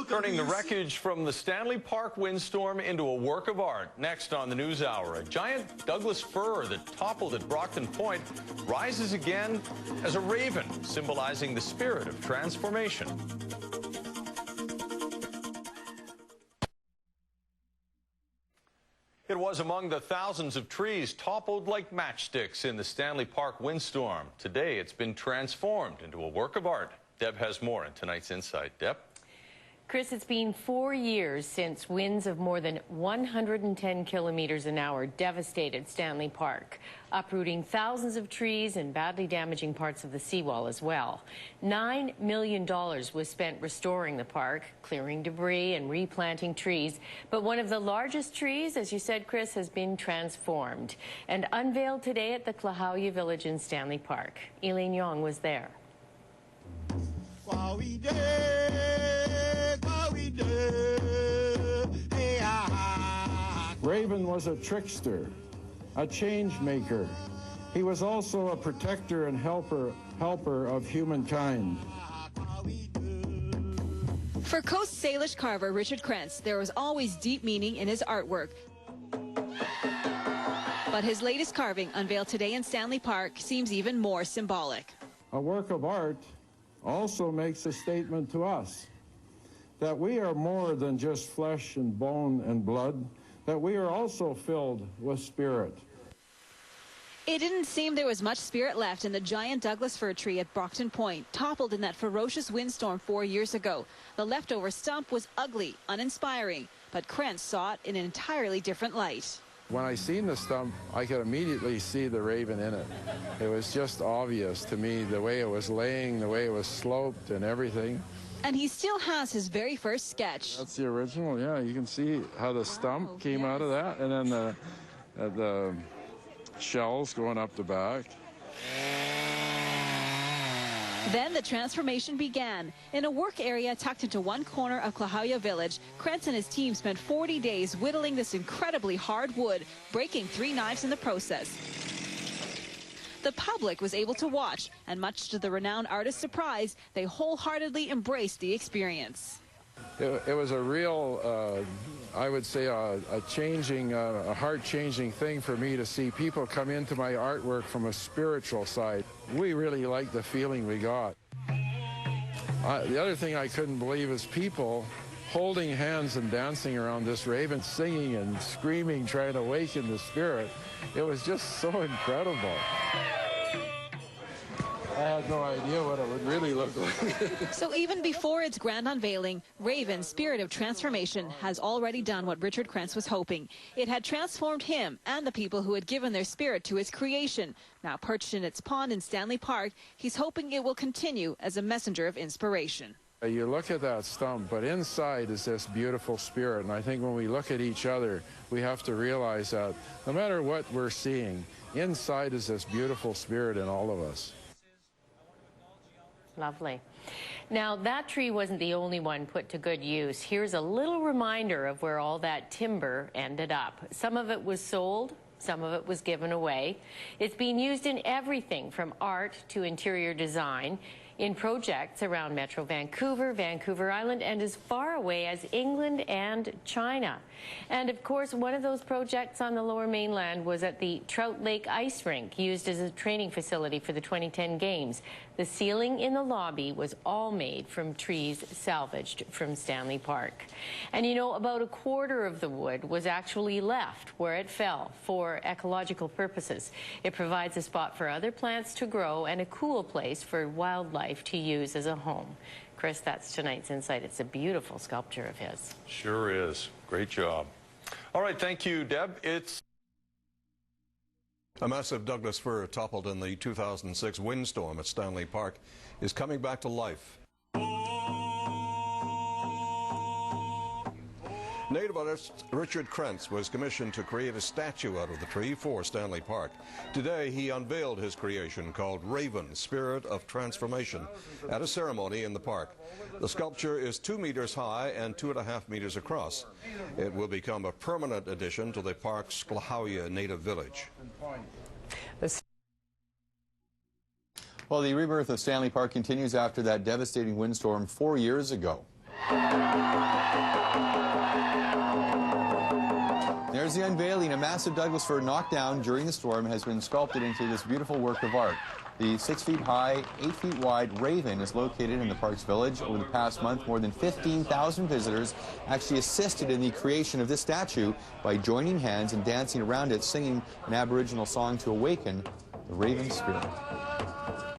Turning the wreckage from the Stanley Park windstorm into a work of art. Next on the News Hour, a giant Douglas fir that toppled at Brockton Point rises again as a raven, symbolizing the spirit of transformation. It was among the thousands of trees toppled like matchsticks in the Stanley Park windstorm. Today, it's been transformed into a work of art. Deb has more in tonight's Insight. Deb? Chris, it's been 4 years since winds of more than 110 kilometers an hour devastated Stanley Park, uprooting thousands of trees and badly damaging parts of the seawall as well. $9 million was spent restoring the park, clearing debris and replanting trees. But one of the largest trees, as you said, Chris, has been transformed and unveiled today at the Klahowya Village in Stanley Park. Eileen Yong was there. Raven was a trickster, a change maker. He was also a protector and helper of humankind. For Coast Salish carver Richard Krentz, there was always deep meaning in his artwork. But his latest carving, unveiled today in Stanley Park, seems even more symbolic. A work of art also makes a statement to us that we are more than just flesh and bone and blood, that we are also filled with spirit. It didn't seem there was much spirit left in the giant Douglas fir tree at Brockton Point, toppled in that ferocious windstorm 4 years ago. The leftover stump was ugly, uninspiring, but Krentz saw it in an entirely different light. When I seen the stump, I could immediately see the raven in it. It was just obvious to me, the way it was laying, the way it was sloped and everything. And he still has his very first sketch. That's the original, yeah. You can see how the stump came out of that, and then the shells going up the back. Then the transformation began. In a work area tucked into one corner of Klahowya Village, Krentz and his team spent 40 days whittling this incredibly hard wood, breaking 3 knives in the process. The public was able to watch, and much to the renowned artist's surprise, they wholeheartedly embraced the experience. It was a real, I would say, a heart-changing thing for me to see people come into my artwork from a spiritual side. We really liked the feeling we got. The other thing I couldn't believe is people holding hands and dancing around this raven, singing and screaming, trying to awaken the spirit. It was just so incredible. I had no idea what it would really look like. So even before its grand unveiling, Raven's spirit of transformation has already done what Richard Krentz was hoping. It had transformed him and the people who had given their spirit to its creation. Now perched in its pond in Stanley Park, he's hoping it will continue as a messenger of inspiration. You look at that stump, but inside is this beautiful spirit. And I think when we look at each other, we have to realize that no matter what we're seeing, inside is this beautiful spirit in all of us. Lovely. Now, that tree wasn't the only one put to good use. Here's a little reminder of where all that timber ended up. Some of it was sold, some of it was given away. It's being used in everything from art to interior design, in projects around Metro Vancouver, Vancouver Island, and as far away as England and China. And of course, one of those projects on the Lower Mainland was at the Trout Lake Ice Rink, used as a training facility for the 2010 Games. The ceiling in the lobby was all made from trees salvaged from Stanley Park. And you know, about a quarter of the wood was actually left where it fell for ecological purposes. It provides a spot for other plants to grow and a cool place for wildlife to use as a home. Chris, that's tonight's Insight. It's a beautiful sculpture of his. Sure is. Great job. All right, thank you, Deb. It's a massive Douglas fir toppled in the 2006 windstorm at Stanley Park is coming back to life. Native artist Richard Krentz was commissioned to create a statue out of the tree for Stanley Park. Today, he unveiled his creation called Raven, Spirit of Transformation, at a ceremony in the park. The sculpture is 2 meters high and 2.5 meters across. It will become a permanent addition to the park's Klahowya native village. Well, the rebirth of Stanley Park continues after that devastating windstorm 4 years ago. There's the unveiling. A massive Douglas fir knocked down during the storm has been sculpted into this beautiful work of art. The 6 feet high, 8 feet wide raven is located in the park's village. Over the past month, more than 15,000 visitors actually assisted in the creation of this statue by joining hands and dancing around it, singing an Aboriginal song to awaken the raven spirit.